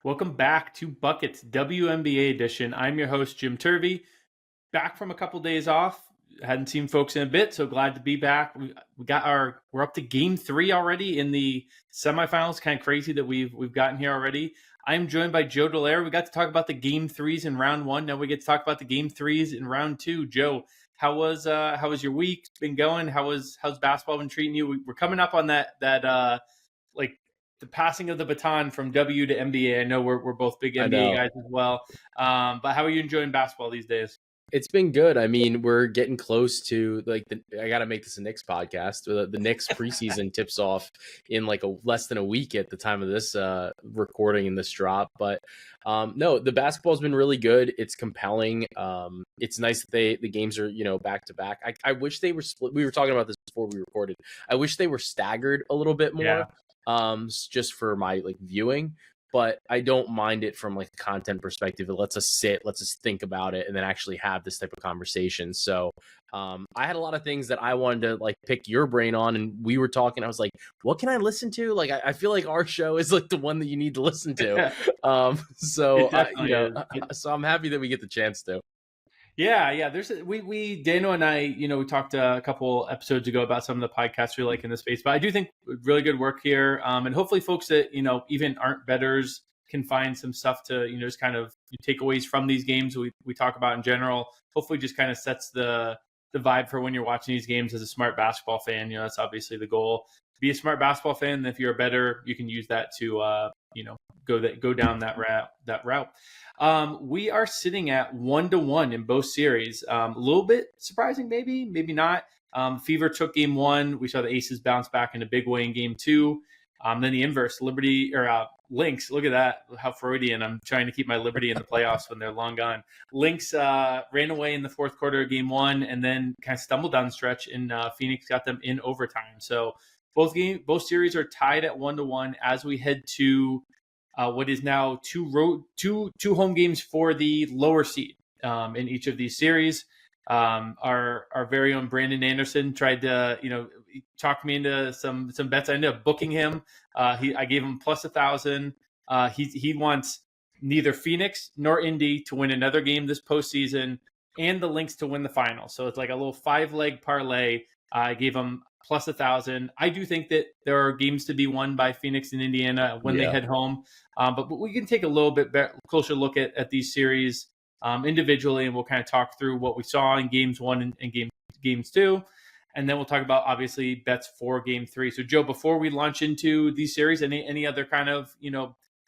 Welcome back to Buckets WNBA edition. I'm your host, Jim Turvey. Back from a couple days off. Hadn't seen folks in a bit, so glad to be back. We're up to game 3 already in the semifinals. Kind of crazy that we've gotten here already. I'm joined by Joe Dellera. We got to talk about the game 3s in round 1. Now we get to talk about the game 3s in round 2. Joe, how was your week been going? How's basketball been treating you? We're coming up on that like the passing of the baton from W to NBA. I know we're both big NBA guys as well. But how are you enjoying basketball these days? It's been good. I mean, we're getting close to I got to make this a Knicks podcast. The Knicks preseason tips off in less than a week at the time of this recording and this drop. But no, the basketball's been really good. It's compelling. It's nice that the games are, back to back. I wish they were split. We were talking about this before we recorded. I wish they were staggered a little bit more. Yeah. Just for my viewing. But I don't mind it from a content perspective. It lets us think about it, and then actually have this type of conversation. So I had a lot of things that I wanted to pick your brain on, and we were talking. I was like, what can I listen to? I feel like our show is the one that you need to listen to. So I'm happy that we get the chance to. Yeah. We Dano and I, we talked a couple episodes ago about some of the podcasts we like in the space, but I do think really good work here. And hopefully folks that, even aren't bettors can find some stuff to, just kind of takeaways from these games we talk about in general. Hopefully just kind of sets the vibe for when you're watching these games as a smart basketball fan. That's obviously the goal. Be a smart basketball fan. And if you're a bettor, you can use that to, go down that route. We are sitting at 1-1 in both series. A little bit surprising, maybe not. Fever took game 1. We saw the Aces bounce back in a big way in game 2. Then the inverse, Lynx. Look at that, how Freudian. I'm trying to keep my Liberty in the playoffs when they're long gone. Lynx ran away in the fourth quarter of game 1 and then kind of stumbled down the stretch, and Phoenix got them in overtime. So both series are tied at 1-1 as we head to what is now two home games for the lower seed in each of these series. Our very own Brandon Anderson tried to talk me into some bets. I ended up booking him. I gave him plus 1,000. He wants neither Phoenix nor Indy to win another game this postseason, and the Lynx to win the final. So it's like a little 5-leg parlay. I gave him plus 1,000. I do think that there are games to be won by Phoenix and Indiana when they head home. But we can take a little bit closer look at these series individually, and we'll kind of talk through what we saw in games 1 and games 2. And then we'll talk about, obviously, bets for game 3. So, Joe, before we launch into these series, any other kind of,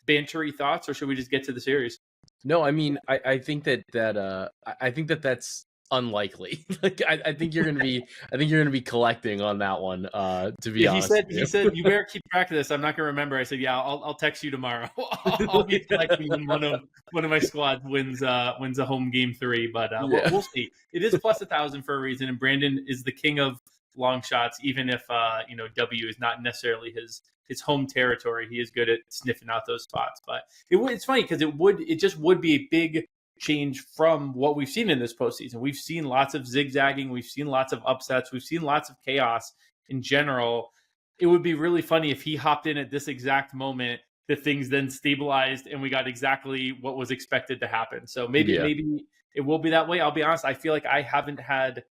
bantery thoughts, or should we just get to the series? No, I mean, I think that's unlikely. I think you're gonna be collecting on that one. To be honest, he said you better keep track of this. I'm not gonna remember. I said, yeah, I'll text you tomorrow. I'll be collecting when one of my squads wins a home game 3. But we'll see. It is plus 1,000 for a reason, and Brandon is the king of long shots. Even if W is not necessarily his home territory, he is good at sniffing out those spots. But it's funny because it just would be a big change from what we've seen in this postseason. We've seen lots of zigzagging. We've seen lots of upsets. We've seen lots of chaos in general. It would be really funny if he hopped in at this exact moment, that things then stabilized and we got exactly what was expected to happen. So maybe it will be that way. I'll be honest. I feel like I haven't had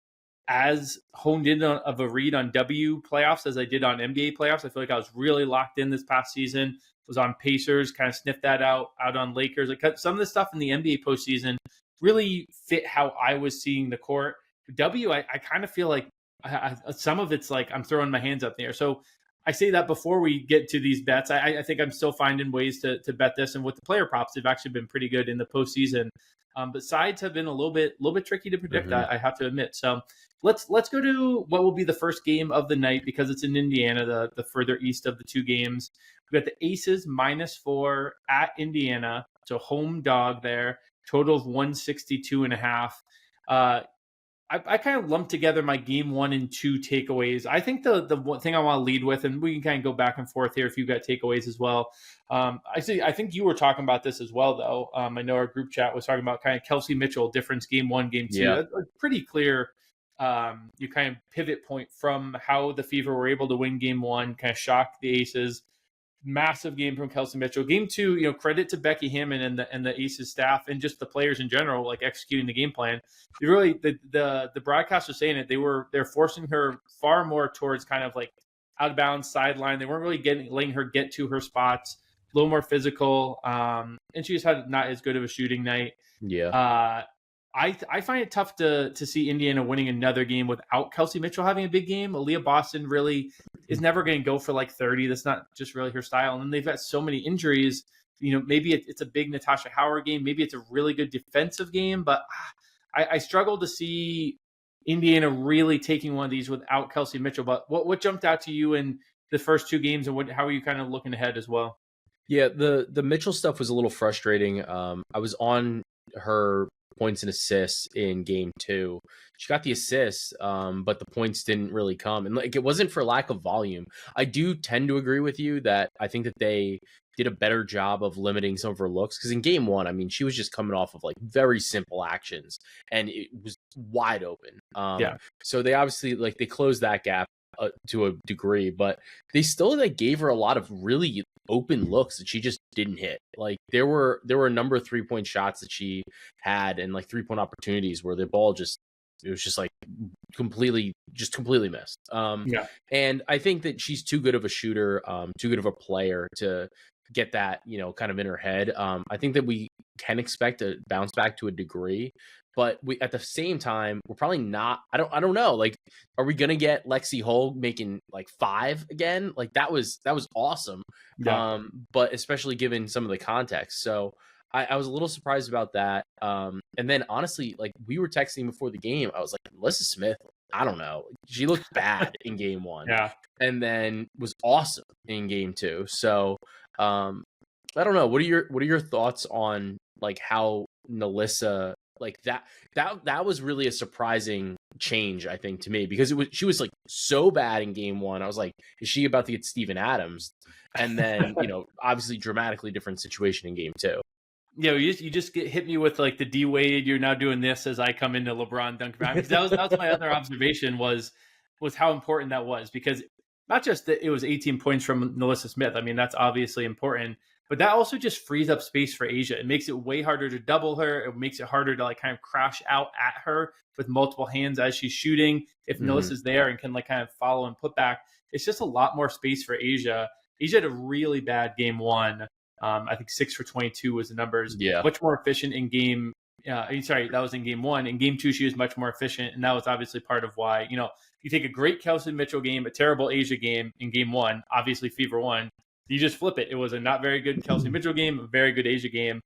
as honed in of a read on W playoffs as I did on NBA playoffs. I feel like I was really locked in this past season. Was on Pacers, kind of sniffed that out on Lakers. Some of the stuff in the NBA postseason really fit how I was seeing the court. W, I kind of feel like some of it's I'm throwing my hands up there. So I say that before we get to these bets. I think I'm still finding ways to bet this. And with the player props, they've actually been pretty good in the postseason. But sides have been a little bit tricky to predict. I have to admit. So let's go to what will be the first game of the night, because it's in Indiana, the further east of the two games. We got the Aces -4 at Indiana, so home dog there. Total of 162.5. I kind of lumped together my game 1 and 2 takeaways. I think the one thing I want to lead with, and we can kind of go back and forth here if you've got takeaways as well. I think you were talking about this as well, though. I know our group chat was talking about kind of Kelsey Mitchell difference game 1, game 2. Yeah. That's pretty clear. You kind of pivot point from how the Fever were able to win game 1, kind of shock the Aces. massive game from Kelsey Mitchell. Game 2, credit to Becky Hammond and the Aces staff and just the players in general, like executing the game plan. They really, the broadcast was saying it. They're forcing her far more towards kind of like out of bounds sideline. They weren't really letting her get to her spots. A little more physical, and she just had not as good of a shooting night. Yeah. I find it tough to see Indiana winning another game without Kelsey Mitchell having a big game. Aaliyah Boston really is never going to go for like 30. That's not just really her style. And then they've got so many injuries. Maybe it's a big Natasha Howard game. Maybe it's a really good defensive game. But I struggle to see Indiana really taking one of these without Kelsey Mitchell. But what jumped out to you in the first 2 games, and how are you kind of looking ahead as well? Yeah, the Mitchell stuff was a little frustrating. I was on her points and assists in game 2. She got the assists, but the points didn't really come. And like, it wasn't for lack of volume. I do tend to agree with you that I think that they did a better job of limiting some of her looks. Because in game 1, I mean, she was just coming off of like very simple actions and it was wide open. So they obviously they closed that gap to a degree, but they still gave her a lot of really open looks that she just didn't hit. Like there were a number of 3-point shots that she had and like 3-point opportunities where the ball it was just like completely missed. And I think that she's too good of a shooter, too good of a player to get that, kind of in her head. I think that we can expect a bounce back to a degree, but we at the same time we're probably not. I don't know. Like, are we gonna get Lexi Hull making like 5 again? Like that was awesome. Yeah. But especially given some of the context, so I was a little surprised about that. And then honestly, like we were texting before the game, I was like, Melissa Smith, I don't know, she looked bad in game 1, and then was awesome in game 2. So I don't know. What are your thoughts on like how Melissa like that was really a surprising change, I think, to me, because she was like so bad in game 1. I was like, is she about to get Steven Adams? And then obviously dramatically different situation in game 2. Yeah, you just hit me with like the D Wade. You're now doing this as I come into LeBron dunk round, because that was my other observation was how important that was, because not just that it was 18 points from Melissa Smith. I mean, that's obviously important, but that also just frees up space for Asia. It makes it way harder to double her. It makes it harder to like kind of crash out at her with multiple hands as she's shooting. If Melissa's there and can like kind of follow and put back, it's just a lot more space for Asia. Asia had a really bad game 1. I think 6 for 22 was the numbers. Yeah. Much more efficient in game. Sorry, that was in game 1. In game 2, she was much more efficient. And that was obviously part of why, you take a great Kelsey Mitchell game, a terrible Asia game in game 1, obviously Fever 1, you just flip it. It was a not very good Kelsey Mitchell game, a very good Asia game.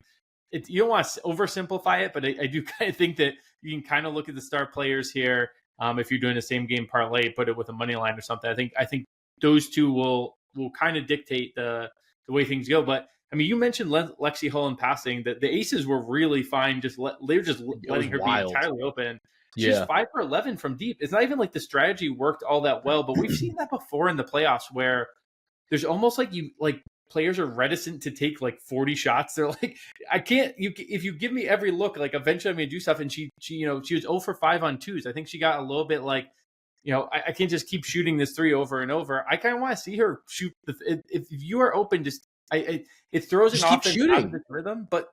You don't want to oversimplify it, but I do kind of think that you can kind of look at the star players here. If you're doing the same game parlay, put it with a money line or something. I think those two will kind of dictate the way things go. But I mean, you mentioned Lexi Hull in passing. That the Aces were really fine. They were just letting her be entirely open. She's 5 for 11 from deep. It's not even like the strategy worked all that well, but we've seen that before in the playoffs where there's almost like players are reticent to take like 40 shots. They're like, I can't. If you give me every look, like eventually I'm gonna do stuff. And she was 0 for 5 on 2s. I think she got a little bit like, I can't just keep shooting this 3 over and over. I kind of want to see her shoot. If you are open, just it throws an offense out of the rhythm, but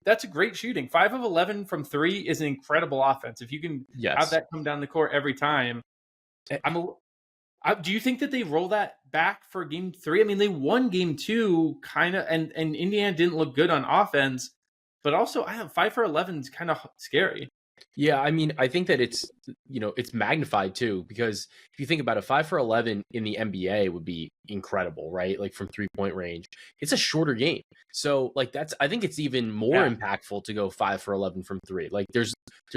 that's a great shooting. 5 of 11 from 3 is an incredible offense. If you can have that come down the court every time, do you think that they roll that back for game 3? I mean, they won game 2 kind of, and Indiana didn't look good on offense, but also 5 for 11 is kind of scary. Yeah, I mean, I think that it's magnified too, because if you think about it, 5 for 11 in the NBA would be incredible, right? Like from 3-point range, it's a shorter game. So like I think it's even more impactful to go 5 for 11 from 3. Like there's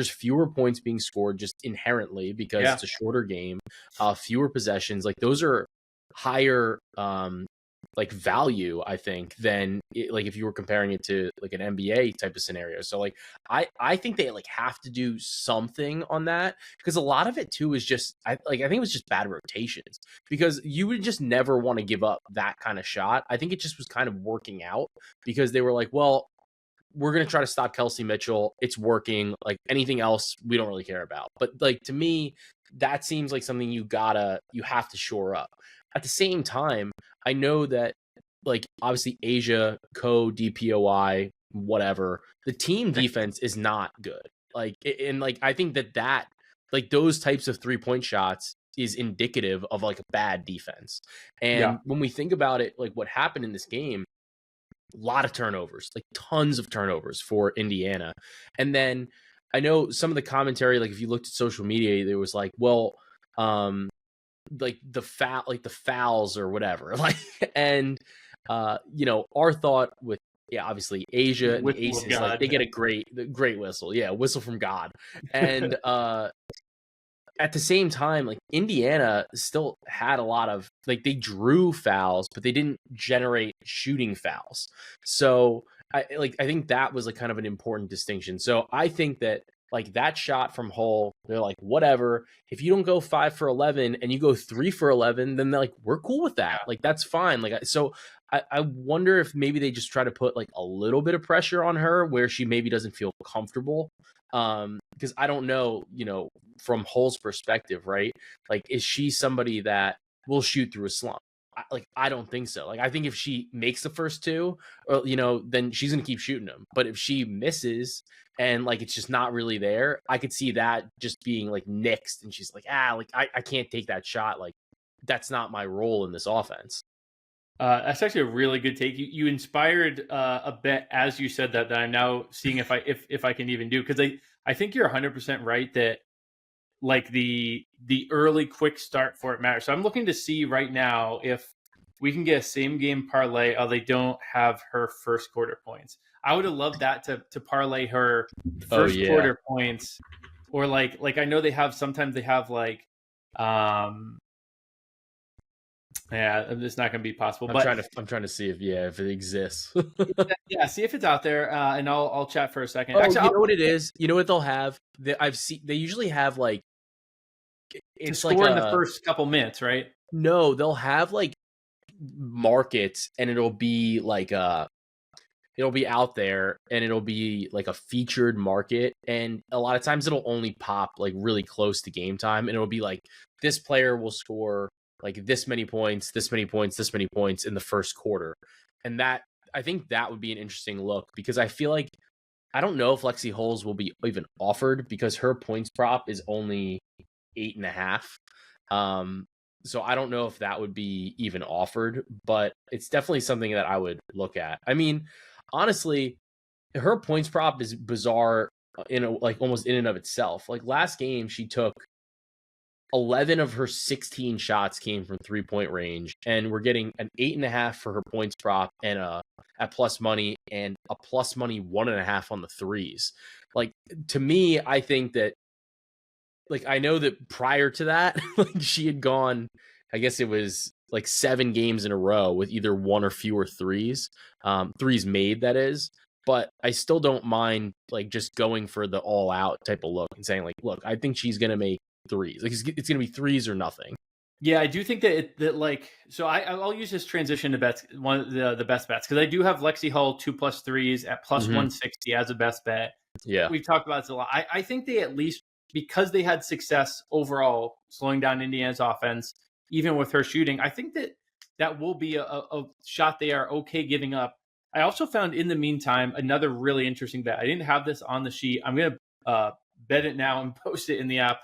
fewer points being scored just inherently because it's a shorter game, fewer possessions. Like those are higher, like value, I think, than like if you were comparing it to like an NBA type of scenario. So like I think they like have to do something on that, because a lot of it too is just I think it was just bad rotations, because you would just never want to give up that kind of shot. I think it just was kind of working out because they were like, well, we're going to try to stop Kelsey Mitchell. It's working. Like anything else, we don't really care about. But like, to me, that seems like something you have to shore up. At the same time, I know that like obviously Asia, DPOI, whatever. The team defense is not good. Like, and like I think that like those types of 3-point shots is indicative of like a bad defense. Yeah. And when we think about it, like what happened in this game, a lot of turnovers, like tons of turnovers for Indiana. And then I know some of the commentary, like if you looked at social media, there was like, well, like the fouls or whatever. Like, and you know, our thought with obviously Asia and the Whistle of Aces, like they God. get a great whistle. Yeah, whistle from God. And at the same time, like Indiana still had a lot of like they drew fouls, but they didn't generate shooting fouls. So I think that was like kind of an important distinction. So I think that like that shot from Hull, they're like, whatever. If you don't go 5 for 11 and you go 3 for 11, then they're like, we're cool with that. Like that's fine. Like so. I wonder if maybe they just try to put like a little bit of pressure on her where she maybe doesn't feel comfortable. Because I don't know, you know, from Hull's perspective, right? Like, is she somebody that will shoot through a slump? I don't think so. Like, I think if she makes the first two, or you know, then she's gonna keep shooting them. But if she misses and like it's just not really there, I could see that just being like nixed, and she's like, like I can't take that shot. Like, that's not my role in this offense. That's actually a really good take. You inspired a bet as you said that I'm now seeing if I can even do, because I think you're 100% right that like the early quick start for it matters. So I'm looking to see right now if we can get a same game parlay. They don't have her first quarter points. I would have loved that to parlay her first quarter points, or like I know they have sometimes they have like yeah, it's not going to be possible. I'm trying to see if it exists. Yeah, see if it's out there, and I'll chat for a second. Oh, actually, you know what it is? You know what they'll have? I've seen they usually have like it's like in the first couple minutes, right? No, they'll have like markets, and it'll be like it'll be out there, and it'll be like a featured market, and a lot of times it'll only pop like really close to game time, and it'll be like this player will score like this many points, this many points, this many points in the first quarter. And that, I think that would be an interesting look, because I feel like I don't know if Lexi Holes will be even offered, because her points prop is only 8.5. So I don't know if that would be even offered, but it's definitely something that I would look at. I mean, honestly, her points prop is bizarre like almost in and of itself. Like last game, she took 11 of her 16 shots came from 3-point range, and we're getting an 8.5 for her points prop, and at plus money, and a plus money 1.5 on the threes. Like, to me, I think that, like, I know that prior to that, like she had gone, I guess it was like 7 games in a row with either one or fewer threes made, that is. But I still don't mind like just going for the all out type of look and saying like, look, I think she's gonna make threes. Like it's gonna be threes or nothing. Yeah, I do think that like, so I'll use this transition to bets, one of the best bets, because I do have Lexi Hull 2+ threes at plus 160 as a best bet. Yeah, we've talked about this a lot. I think they, at least because they had success overall slowing down Indiana's offense, even with her shooting, I think that will be a shot they are okay giving up. I also found in the meantime another really interesting bet. I didn't have this on the sheet. I'm gonna bet it now and post it in the app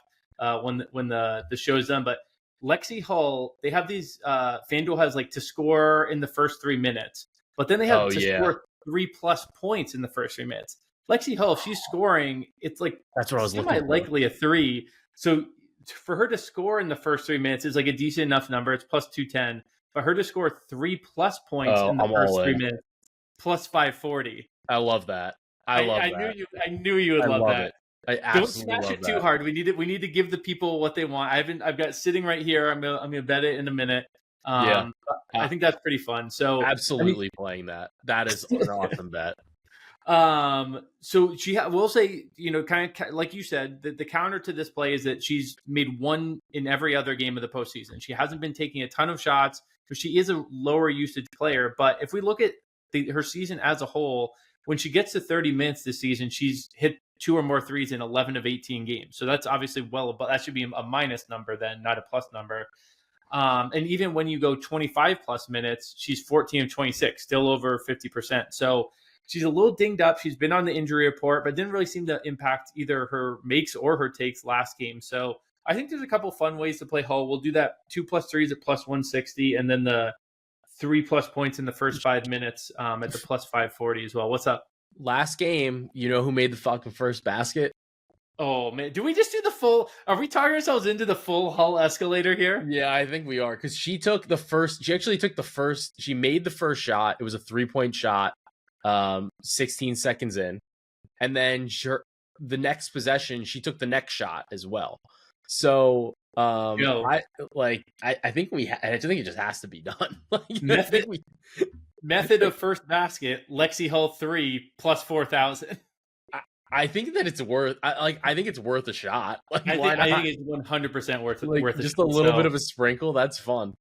when the show's done. But Lexi Hull, they have these FanDuel has like to score in the first 3 minutes, but then they have score 3+ points in the first 3 minutes. Lexi Hull, if she's scoring, it's like that's what I was looking for. Likely a 3. So for her to score in the first 3 minutes is like a decent enough number. It's plus 210. But her to score 3+ points in the first 3 minutes, plus 540. I love that. I knew you would love that. I absolutely don't smash it too hard. We need to give the people what they want. I've got sitting right here. I'm gonna bet it in a minute. I think that's pretty fun. So absolutely playing that. That is an awesome bet. So we'll say, you know, kind of like you said, the counter to this play is that she's made one in every other game of the postseason. She hasn't been taking a ton of shots because she is a lower usage player. But if we look at her season as a whole, when she gets to 30 minutes this season, she's hit 2 or more threes in 11 of 18 games. So that's obviously well above. That should be a minus number then, not a plus number. And even when you go 25 plus minutes, she's 14 of 26, still over 50%. So she's a little dinged up. She's been on the injury report, but didn't really seem to impact either her makes or her takes last game. So I think there's a couple fun ways to play Hull. We'll do that 2+3s at plus 160, and then the 3+ points in the first 5 minutes at the plus 540 as well. What's up? Last game, you know who made the fucking first basket? Oh man, do we just do the full? Are we talking ourselves into the full Hull escalator here? Yeah, I think we are, because she took the first. She actually took the first. She made the first shot. It was a 3-point shot. 16 seconds in, and then the next possession she took the next shot as well. So I think I think it just has to be done. Method of first basket, Lexi Hull 3 plus 4,000. I think that it's worth. I think it's worth a shot. I think it's 100% worth it. Just a little bit of a sprinkle. That's fun.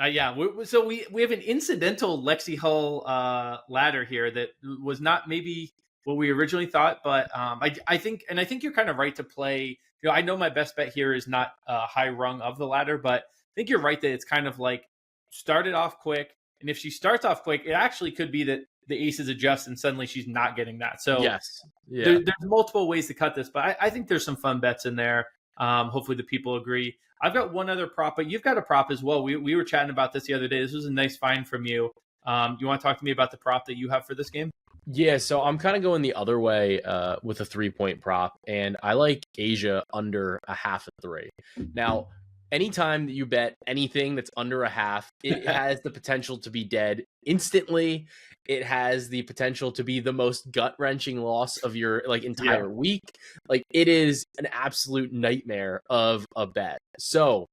Yeah. So we have an incidental Lexi Hull ladder here that was not maybe what we originally thought, but I think you're kind of right to play. You know, I know my best bet here is not high rung of the ladder, but I think you're right that it's kind of like started off quick, and if she starts off quick, it actually could be that the aces adjust and suddenly she's not getting that. So yes, yeah. There's multiple ways to cut this, but I think there's some fun bets in there. Hopefully the people agree. I've got one other prop, but you've got a prop as well. We were chatting about this the other day. This was a nice find from you. You want to talk to me about the prop that you have for this game? Yeah, so I'm kind of going the other way with a 3-point prop, and I like Asia under a half of 3. Now, anytime that you bet anything that's under a half, it has the potential to be dead instantly. It has the potential to be the most gut-wrenching loss of your entire week. Like, it is an absolute nightmare of a bet. So,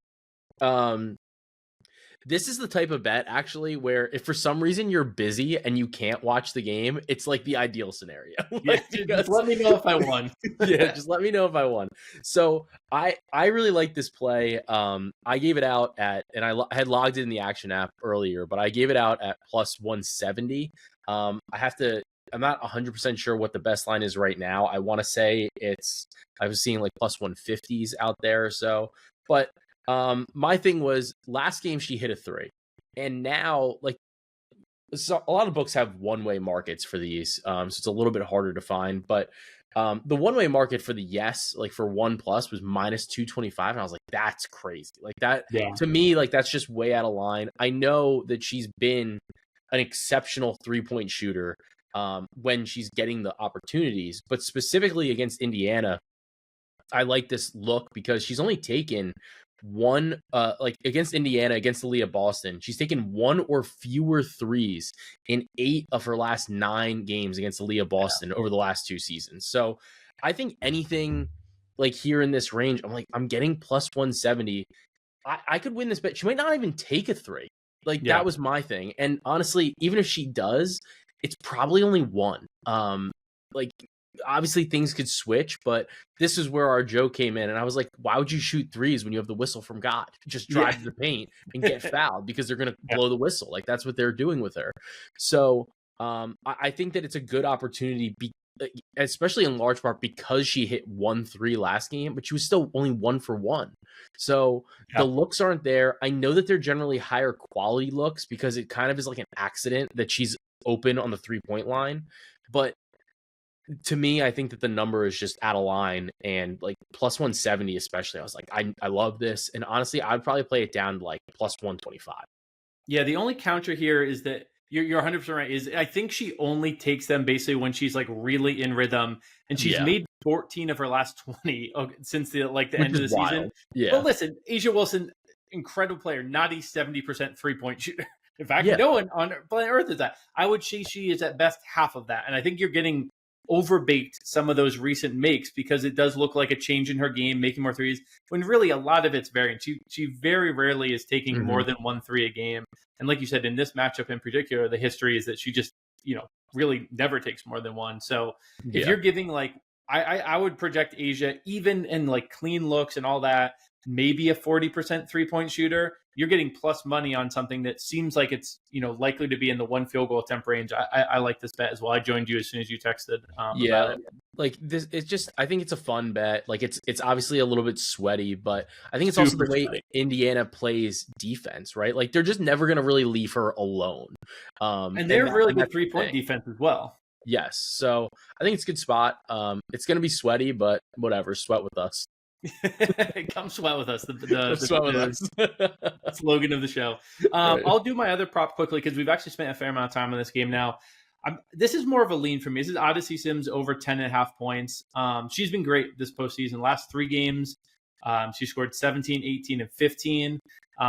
this is the type of bet actually where if for some reason you're busy and you can't watch the game, it's like the ideal scenario. Just let me know if I won. Yeah, just let me know if I won. So I really like this play. I gave it out at, and I had logged in the action app earlier, but I gave it out at plus 170. I'm not 100% sure what the best line is right now. I want to say I was seeing like plus 150s out there or so, but my thing was last game she hit a 3, and now so a lot of books have one-way markets for these, so it's a little bit harder to find. But the one-way market for the yes, like for 1+ was minus 225, and I was like, that's crazy. Like that to me, like that's just way out of line. I know that she's been an exceptional 3-point shooter when she's getting the opportunities, but specifically against Indiana, I like this look because she's only taken one against Indiana, against the Leah Boston, she's taken 1 or fewer threes in 8 of her last 9 games against the Leah Boston over the last 2 seasons. So I think anything like here in this range, I'm getting plus 170. I could win this bet. She might not even take a 3. That was my thing. And honestly, even if she does, it's probably only 1. Obviously things could switch, but this is where our Joe came in, and I was like, why would you shoot 3s when you have the whistle from God? Just drive to the paint and get fouled because they're going to blow the whistle. Like that's what they're doing with her. So I think that it's a good opportunity, especially in large part because she hit 1-3 last game, but she was still only 1 for 1. So the looks aren't there. I know that they're generally higher quality looks because it kind of is like an accident that she's open on the 3-point line, but to me, I think that the number is just out of line, and like plus 170, especially. I was like, I love this. And honestly, I'd probably play it down to like plus 125. Yeah. The only counter here is that you're 100% right. Is I think she only takes them basically when she's like really in rhythm, and she's made 14 of her last 20 since the end of the season. Yeah. But listen, Asia Wilson, incredible player, not a 70% 3-point shooter. In fact, no one on planet Earth is that. I would say she is at best half of that. And I think you're getting overbaked some of those recent makes because it does look like a change in her game, making more threes, when really a lot of it's variant. She very rarely is taking more than 1 3 a game. And like you said, in this matchup in particular, the history is that she just, really never takes more than 1. So if you're giving I would project Asia even in like clean looks and all that, maybe a 40% 3-point shooter, you're getting plus money on something that seems like it's, likely to be in the one field goal attempt range. I like this bet as well. I joined you as soon as you texted about it. Like this, it's just, I think it's a fun bet. Like it's obviously a little bit sweaty, but I think it's Super also the way sweaty. Indiana plays defense, right? Like they're just never going to really leave her alone. And they're really good 3-point defense as well. Yes. So I think it's a good spot. It's going to be sweaty, but whatever, sweat with us. Come sweat with us. Sweat with us. Slogan of the show. Right. I'll do my other prop quickly because we've actually spent a fair amount of time on this game now. This is more of a lean for me. This is Odyssey Sims over 10.5 points. She's been great this postseason. Last 3 games, she scored 17, 18, and 15.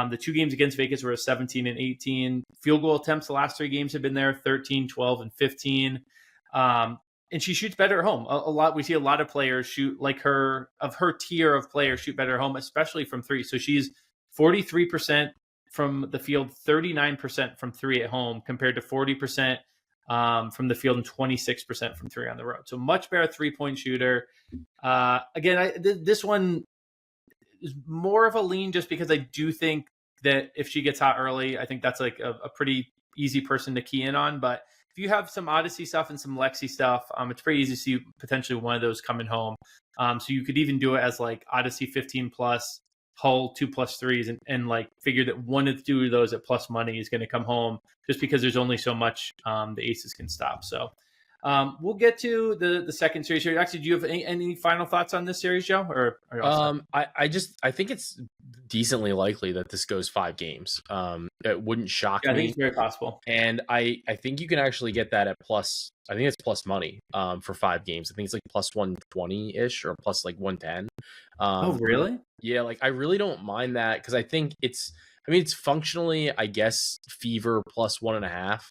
The 2 games against Vegas were a 17 and 18. Field goal attempts the last 3 games have been there, 13, 12, and 15. And she shoots better at home. A lot. We see a lot of players shoot like her, of her tier of players shoot better at home, especially from 3. So she's 43% from the field, 39% from 3 at home, compared to 40% from the field and 26% from 3 on the road. So much better 3-point shooter. Again, this one is more of a lean just because I do think that if she gets hot early, I think that's like a pretty easy person to key in on. But if you have some Odyssey stuff and some Lexi stuff, it's pretty easy to see potentially one of those coming home. So you could even do it as like Odyssey 15 plus, Hull 2+3s, and like figure that one of the 2 of those at plus money is going to come home just because there's only so much the aces can stop. So we'll get to the second series here. Actually, do you have any final thoughts on this series, Joe? Or I think it's decently likely that this goes 5 games. It wouldn't shock me. I think it's very possible. And I think you can actually get that at plus. I think it's plus money for 5 games. I think it's like plus 120 ish or plus like 110. Oh, really? Yeah, like I really don't mind that because I think it's functionally, I guess, Fever plus 1.5.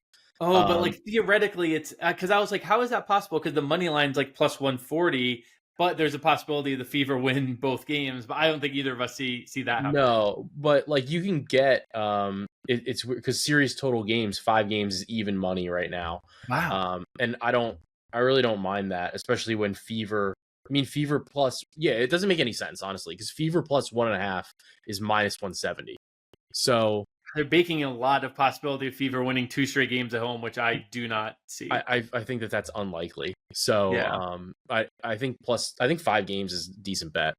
Oh, but like theoretically, it's because I was like, how is that possible? Because the money line's like plus 140, but there's a possibility the Fever win both games. But I don't think either of us see that happen. No, but like you can get it's because series total games 5 games is even money right now. Wow. And I really don't mind that, especially when Fever plus, yeah, it doesn't make any sense honestly because Fever plus 1.5 is minus 170. So they're baking a lot of possibility of Fever winning 2 straight games at home, which I do not see. I think that's unlikely. So yeah. I think 5 games is a decent bet.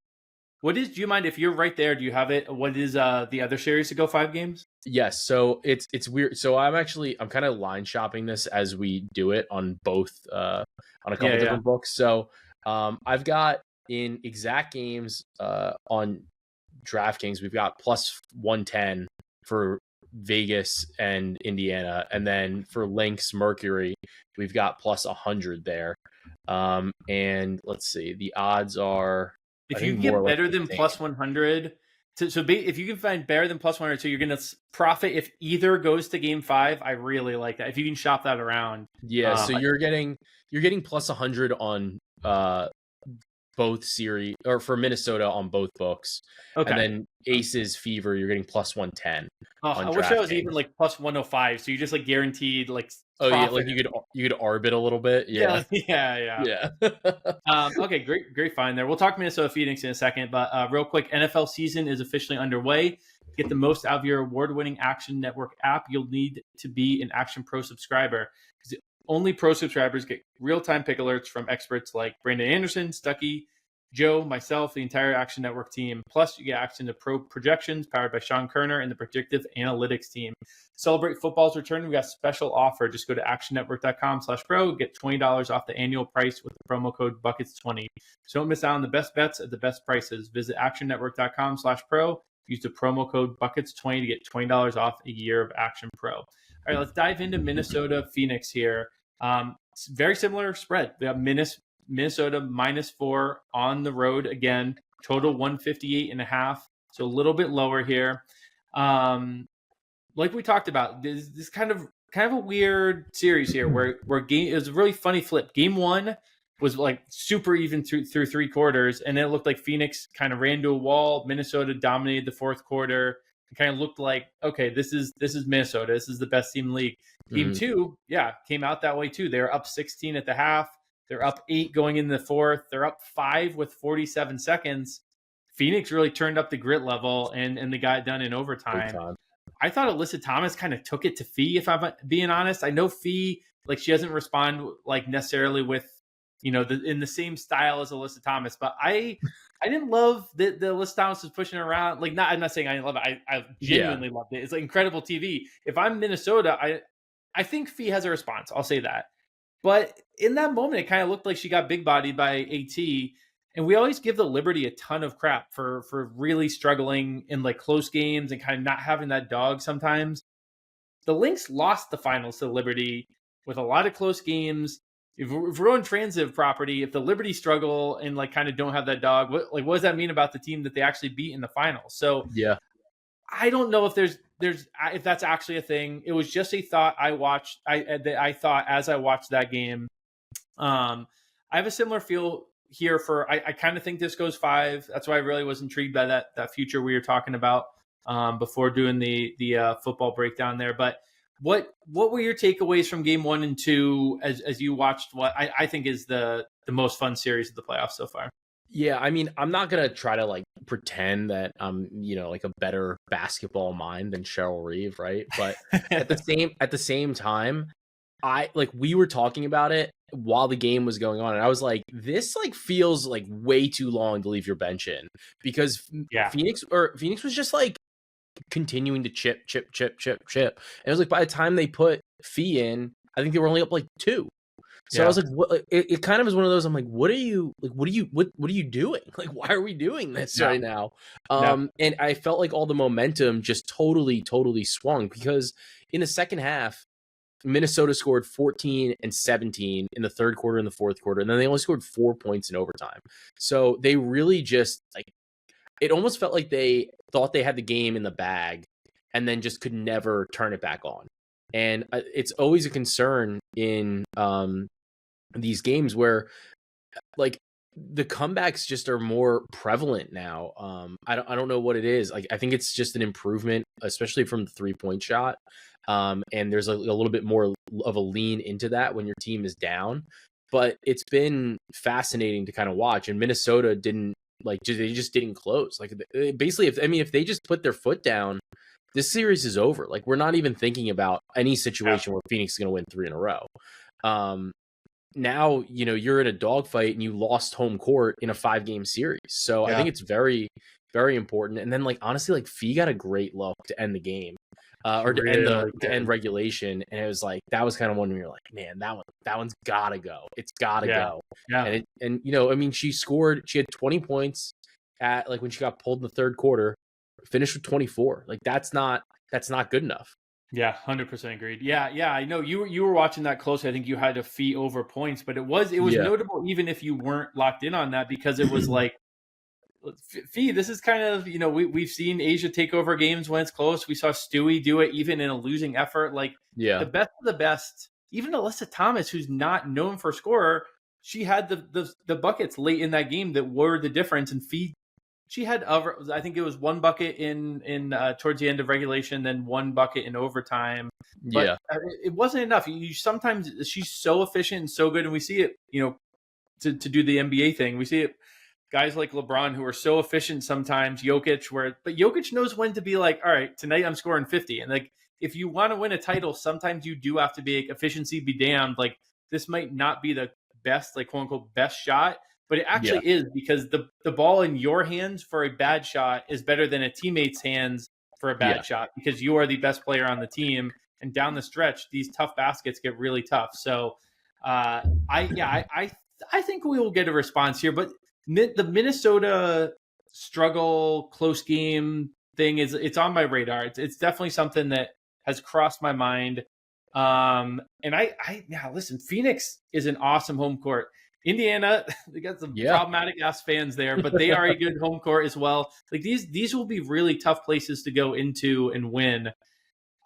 Do you mind if you're right there? Do you have it? What is the other series to go 5 games? Yes. So it's weird. So I'm kind of line shopping this as we do it on both on a couple different books. So I've got in exact games on DraftKings, we've got plus 110 for Vegas and Indiana, and then for Lynx Mercury we've got plus 100 there. And let's see, the odds are, if you get better than plus 100, if you can find better than plus 100, so you're going to profit if either goes to game 5. I really like that. If you can shop that around, so you're getting plus 100 on both series, or for Minnesota on both books. Okay. And then Aces Fever, you're getting plus 110. I wish I was even like plus 105. So you just like guaranteed like. Oh yeah, like you could arbit a little bit. Yeah. Okay, great find there. We'll talk Minnesota Phoenix in a second, but real quick, NFL season is officially underway. To get the most out of your award-winning Action Network app, you'll need to be an Action Pro subscriber. Only Pro subscribers get real-time pick alerts from experts like Brandon Anderson, Stuckey, Joe, myself, the entire Action Network team. Plus, you get access to pro projections powered by Sean Kerner and the predictive analytics team. Celebrate football's return. We got a special offer. Just go to actionnetwork.com/pro. Get $20 off the annual price with the promo code Buckets20. So don't miss out on the best bets at the best prices. Visit actionnetwork.com/pro. Use the promo code Buckets20 to get $20 off a year of Action Pro. All right, let's dive into Minnesota Phoenix here. It's very similar spread. We have Minnesota -4 on the road again, total 158.5, so a little bit lower here. Like we talked about, this kind of a weird series here where it was a really funny flip. Game 1 was like super even through 3 quarters, and then it looked like Phoenix kind of ran to a wall. Minnesota dominated the 4th quarter. It kind of looked like, okay, this is Minnesota. This is the best team in the league. Game 2, came out that way too. They were up 16 at the half. They're up 8 going into the 4th. They're up 5 with 47 seconds. Phoenix really turned up the grit level and they got it done in Big overtime. time. I thought Alyssa Thomas kind of took it to Fee, if I'm being honest. I know Fee, like, she doesn't respond like necessarily with, in the same style as Alyssa Thomas, but I didn't love that the Alyssa Thomas was pushing around. Like, I'm not saying I didn't love it. I genuinely loved it. It's like incredible TV. If I'm Minnesota, I think Fee has a response. I'll say that. But in that moment, it kind of looked like she got big bodied by AT. And we always give the Liberty a ton of crap for really struggling in like close games and kind of not having that dog sometimes. The Lynx lost the finals to Liberty with a lot of close games. If we're on transitive property, if the Liberty struggle and like kind of don't have that dog, what does that mean about the team that they actually beat in the finals? So Yeah. I don't know if if that's actually a thing. It was just a thought I watched. I thought as I watched that game. I have a similar feel here for. I kind of think this goes 5. That's why I really was intrigued by that future we were talking about before doing the football breakdown there. But what were your takeaways from game 1 and 2 as you watched what I think is the most fun series of the playoffs so far? Yeah, I mean, I'm not gonna try to like pretend that I'm, like a better basketball mind than Cheryl Reeve, right? But at the same time, we were talking about it while the game was going on, and I was like, this like feels like way too long to leave your bench in, because Phoenix was just like continuing to chip. And it was like by the time they put Fee in, I think they were only up like 2. So I was like, what? It kind of is one of those. I'm like, what are you doing? Like, why are we doing this right now? And I felt like all the momentum just totally swung, because in the second half, Minnesota scored 14 and 17 in the third quarter and the fourth quarter, and then they only scored 4 points in overtime. So they really just like, it almost felt like they thought they had the game in the bag and then just could never turn it back on. And it's always a concern in these games where like the comebacks just are more prevalent now. I don't know what it is. Like, I think it's just an improvement, especially from the 3-point shot. And there's a little bit more of a lean into that when your team is down. But it's been fascinating to kind of watch. And Minnesota didn't they just didn't close. Like, basically, if they just put their foot down, this series is over. Like, we're not even thinking about any situation where Phoenix is going to win 3 in a row. Now, you're in a dogfight and you lost home court in a 5-game series. So I think it's very, very important. And then, like, honestly, like, Fee got a great look to end the game, or to end regulation. And it was like, that was kind of one where you're like, man, that one's gotta go. It's gotta go. Yeah. And she had 20 points at like when she got pulled in the third quarter, finished with 24. Like, that's not good enough. Yeah, 100% agreed. Yeah, I know you were watching that closely. I think you had a Fee over points, but it was notable even if you weren't locked in on that, because it was like, Fee, this is kind of, we've seen Asia take over games when it's close. We saw Stewie do it even in a losing effort. Like, the best of the best, even Alyssa Thomas, who's not known for scorer, she had the buckets late in that game that were the difference. And Fee, she had I think it was 1 bucket in towards the end of regulation, then 1 bucket in overtime. But it wasn't enough. Sometimes she's so efficient and so good, and we see it. To do the NBA thing, we see it. Guys like LeBron who are so efficient sometimes. Jokic, but Jokic knows when to be like, all right, tonight I'm scoring 50, and like, if you want to win a title, sometimes you do have to be like, efficiency be damned. Like, this might not be the best, like, quote unquote, best shot. But it actually is, because the ball in your hands for a bad shot is better than a teammate's hands for a bad shot, because you are the best player on the team. And down the stretch, these tough baskets get really tough. So I think we will get a response here. But the Minnesota struggle close game thing it's on my radar. It's definitely something that has crossed my mind. And listen, Phoenix is an awesome home court. Indiana, they got some problematic ass fans there, but they are a good home court as well. Like, these will be really tough places to go into and win.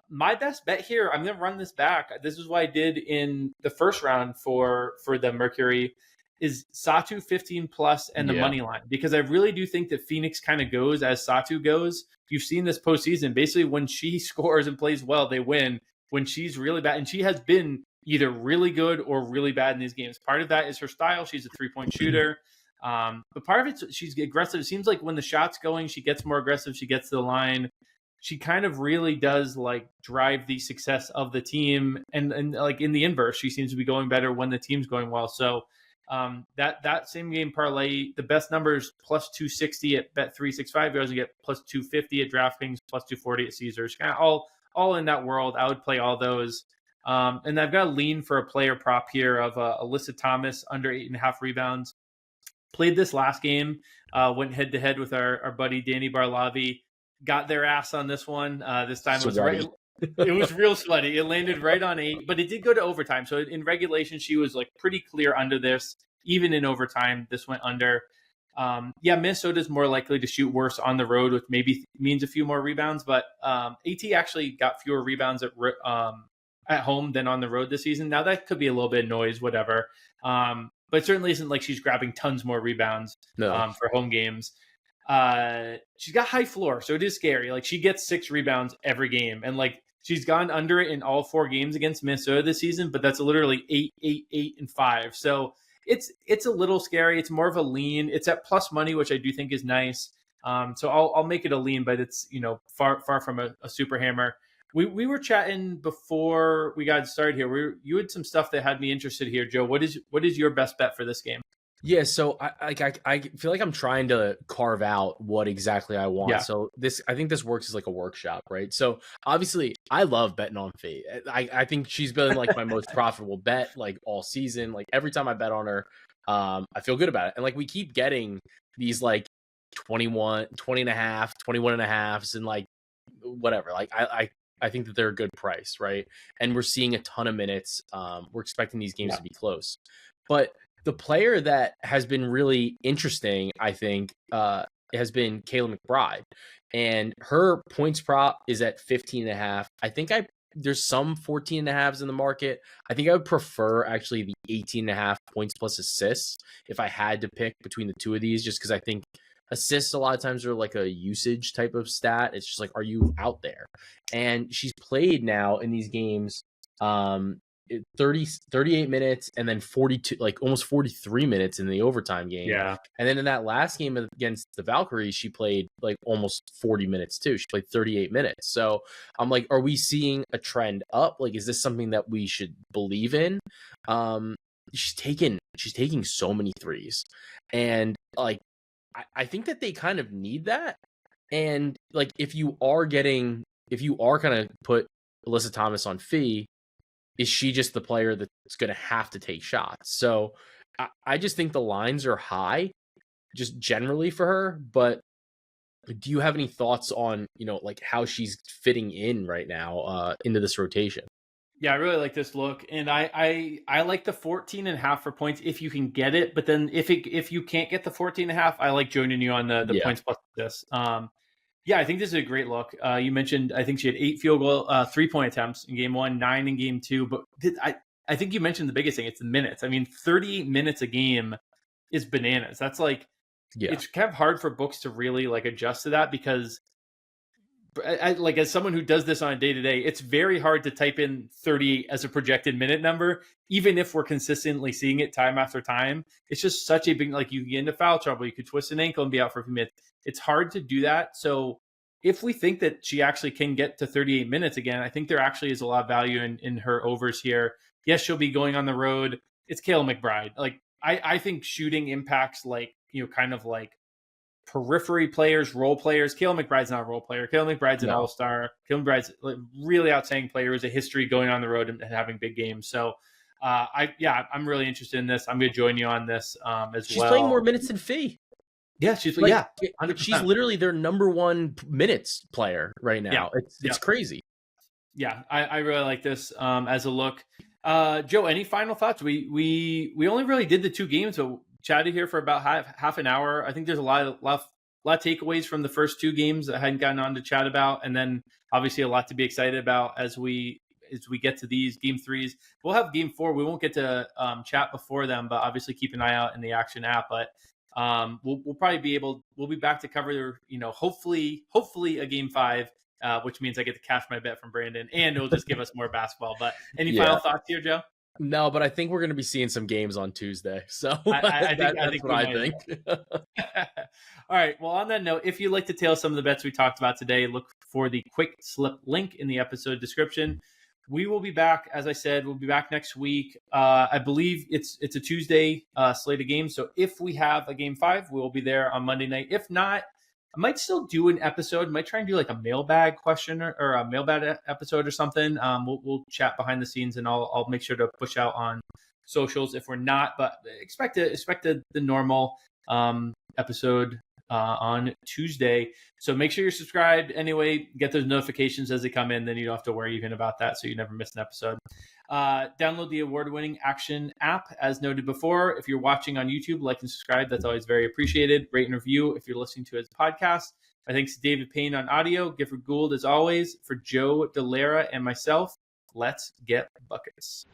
My best bet here, I'm going to run this back. This is what I did in the first round for the Mercury, is Satu 15 plus and the money line, because I really do think that Phoenix kind of goes as Satu goes. You've seen this postseason. Basically, when she scores and plays well, they win. When she's really bad, and she has been either really good or really bad in these games. Part of that is her style. She's a 3-point shooter. But part of it, she's aggressive. It seems like when the shot's going, she gets more aggressive. She gets to the line. She kind of really does like drive the success of the team. And like in the inverse, she seems to be going better when the team's going well. So that same game parlay, the best numbers plus 260 at Bet365. You also get plus 250 at DraftKings, plus 240 at Caesars. Kind of all in that world. I would play all those. And I've got a lean for a player prop here of Alyssa Thomas under 8.5 rebounds. Played this last game, went head to head with our buddy Danny Barlavi. Got their ass on this one. This time it was right. It was real sweaty. It landed right on 8, but it did go to overtime. So in regulation, she was like pretty clear under this. Even in overtime, this went under. Minnesota's more likely to shoot worse on the road, which maybe means a few more rebounds. But AT actually got fewer rebounds at home than on the road this season. Now that could be a little bit of noise, whatever. But it certainly isn't like she's grabbing tons more rebounds for home games. She's got high floor, so it is scary. Like she gets 6 rebounds every game, and like she's gone under it in all 4 games against Minnesota this season, but that's literally 8, 8, 8, and 5. So it's a little scary. It's more of a lean. It's at plus money, which I do think is nice. So I'll make it a lean, but it's far from a super hammer. We were chatting before we got started here. You had some stuff that had me interested here, Joe. What is your best bet for this game? Yeah, so I feel like I'm trying to carve out what exactly I want. Yeah. So I think this works as like a workshop, right? So obviously I love betting on Fee. I think she's been like my most profitable bet like all season. Like every time I bet on her, I feel good about it. And like we keep getting these like 20 and a half, 21 and a halves and like whatever. Like I think that they're a good price, right? And we're seeing a ton of minutes. We're expecting these games to be close. But the player that has been really interesting, I think, has been Kayla McBride. And her points prop is at 15.5. I think there's some 14.5s in the market. I think I would prefer actually the 18.5 points plus assists if I had to pick between the two of these, just because I think assists a lot of times are like a usage type of stat. It's just like, are you out there? And she's played now in these games 38 minutes and then 42, like almost 43 minutes in the overtime game. Yeah. And then in that last game against the Valkyries, she played like almost 40 minutes too. She played 38 minutes. So I'm like, are we seeing a trend up? Like, is this something that we should believe in? She's taking so many threes. And like, I think that they kind of need that. And like, if you are kind of put Alyssa Thomas on Fee, is she just the player that's going to have to take shots? So I just think the lines are high just generally for her. But do you have any thoughts on, like how she's fitting in right now into this rotation? Yeah, I really like this look. And I like the 14.5 for points if you can get it. But then if you can't get the 14.5, I like joining you on the points plus this. Yeah, I think this is a great look. You mentioned, I think she had 8 field goal, 3-point attempts in game 1, 9 in game 2. But I think you mentioned the biggest thing. It's the minutes. I mean, 38 minutes a game is bananas. That's like, it's kind of hard for books to really like adjust to that because like as someone who does this on a day-to-day, it's very hard to type in 38 as a projected minute number, even if we're consistently seeing it time after time. It's just such a big, like you get into foul trouble, you could twist an ankle and be out for a few minutes. It's hard to do that. So if we think that she actually can get to 38 minutes again, I think there actually is a lot of value in her overs here. Yes, she'll be going on the road. It's Kayla McBride. Like I think shooting impacts like, kind of like periphery players, role players. Kayla McBride's not a role player. Kayla McBride's an all-star. Kayla McBride's a really outstanding player with a history going on the road and having big games. So I'm really interested in this. I'm going to join you on this as well. She's playing more minutes than Fee. Yeah, she's 100%. She's literally their number 1 minutes player right now. Yeah. It's crazy. Yeah, I really like this as a look. Joe, any final thoughts? We only really did the 2 games, but chatted here for about half an hour. I think there's a lot of takeaways from the first 2 games that I hadn't gotten on to chat about, and then obviously a lot to be excited about as we get to these game 3s. We'll have game 4. We won't get to chat before them, but obviously keep an eye out in the Action app. But we'll probably we'll be back to cover, hopefully a game 5, which means I get to cash my bet from Brandon, and it'll just give us more basketball. But any final thoughts here, Joe? No, but I think we're going to be seeing some games on Tuesday. So I that's think what we I might. think. All right. Well, on that note, if you'd like to tail some of the bets we talked about today, look for the quick slip link in the episode description. We will be back. As I said, we'll be back next week. I believe it's a Tuesday slate of games. So if we have a game 5, we'll be there on Monday night. If not, I might still do an episode. Might try and do like a mailbag question or a mailbag episode or something. We'll chat behind the scenes, and I'll make sure to push out on socials if we're not. But expect the normal episode on Tuesday. So make sure you're subscribed anyway. Get those notifications as they come in. Then you don't have to worry even about that, so you never miss an episode. Download the award-winning Action app, as noted before. If you're watching on YouTube, like and subscribe. That's always very appreciated. Rate and review if you're listening to it as a podcast. My thanks to David Payne on audio, Gifford Gould as always. For Joe Dellera and myself, let's get buckets.